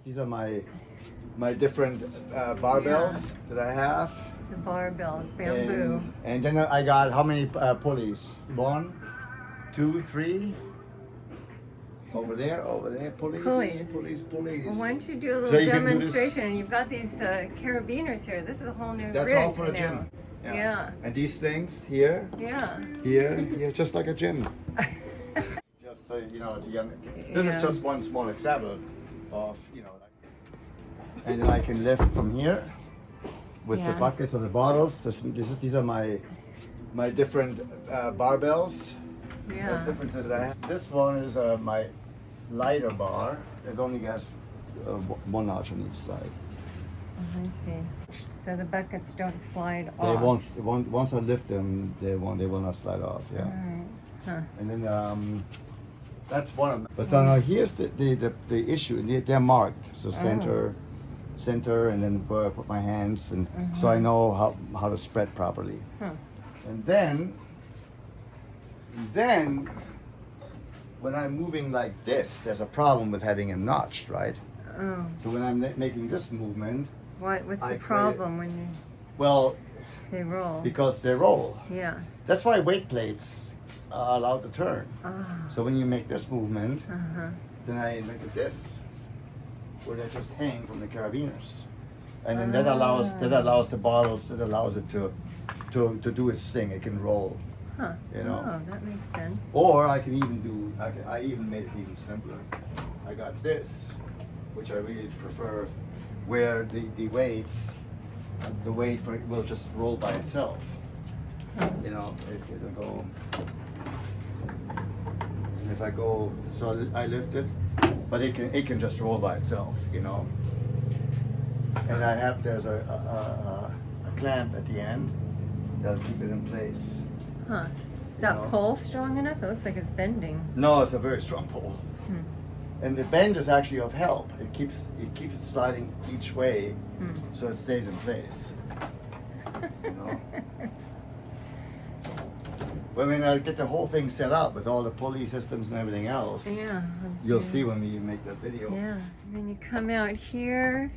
These are my different barbells that I have. The barbells, bamboo. And then I got how many pulleys? 1, 2, 3. Over there, pulleys. Pulleys. Well, why don't you do a little So you can do demonstration? You've got these carabiners here. This is a whole new That's rig all for a now. gym. Yeah. And these things here, Yeah. here, just like a gym. Just so you know, this is just one small example of, and then I can lift from here with the buckets or the bottles. These are my different barbells. Yeah. The differences that I have. This one is my lighter bar. It only has one notch on each side. Oh, I see. So the buckets don't slide They off. won't. Once I lift them, they will not slide off. Yeah. All right. Huh. And then that's one of them. But so now here's the issue. They're marked. So center, and then where I put my hands, and so I know how to spread properly. Huh. And then when I'm moving like this, there's a problem with having them notched, right? Oh. So when I'm making this movement, What's the problem when well, they roll? because they roll. Yeah. That's why weight plates are allowed to turn. Ah. So when you make this movement, Uh-huh. then I invented this, where they just hang from the carabiners, and then that allows the bottles, that allows it to do its thing. It can roll. Huh. You know. Oh, that makes sense. Or I can even do. I even made it even simpler. I got this, which I really prefer, where the weights, the weight for it will just roll by itself. You know, it'll go. And if I go, so I lift it, but it can just roll by itself. You know. And there's a clamp at the end that'll keep it in place. Huh. Is that pole strong enough? It looks like it's bending. No, it's a very strong pole. And the bend is actually of help. It keeps it sliding each way, so it stays in place. You know. Well, when I get the whole thing set up with all the pulley systems and everything else, Yeah. you'll see when we make that video. Yeah. And then you come out here,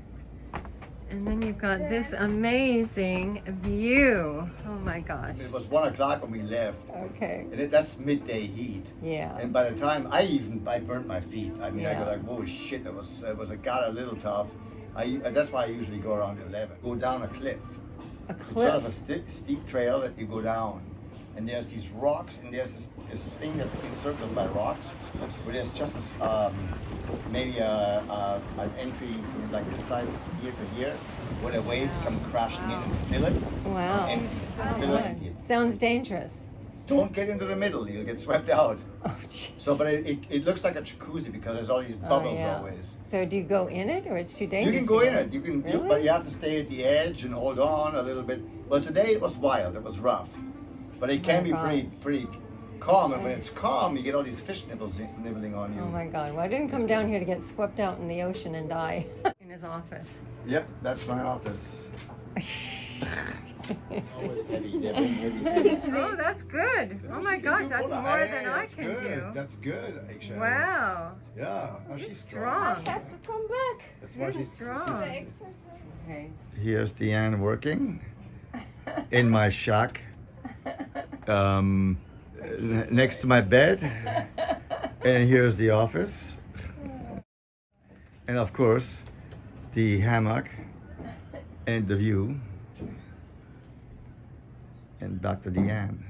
and then you've got this amazing view. Oh my gosh. It was 1 o'clock when we left. Okay. And that's midday heat. Yeah. And by the time I burnt my feet. I mean, I Yeah. go like, whoa, shit! It got a little tough. That's why I usually go around 11. Go down a cliff. A It's cliff. sort of a steep trail that you go down, and there's these rocks, and there's this thing that's encircled by rocks, where there's just maybe an entry from like this size here to here, where the waves come crashing in and fill it. Wow. And fill it. Sounds dangerous. Don't get into the middle; you'll get swept out. Oh, jeez. So, but it looks like a jacuzzi because there's all these bubbles always. So do you go in it, or it's too dangerous? You can go to in it. You can, Really? but you have to stay at the edge and hold on a little bit. Well, today it was wild. It was rough, but it can be pretty calm. And when it's calm, you get all these fish nibbling on you. Oh my God! Well, I didn't come down here to get swept out in the ocean and die. In his office. Yep, that's my office. Always heavy. Oh, that's good. Oh my gosh, that's more than I can do. That's good, actually. Wow. Yeah, You're she's strong. I have to come back. That's why You're she's strong. Exercise. Okay. Here's Dianne working in my shack, next to my bed, and here's the office, and of course the hammock and the view, and Dr. Dianne.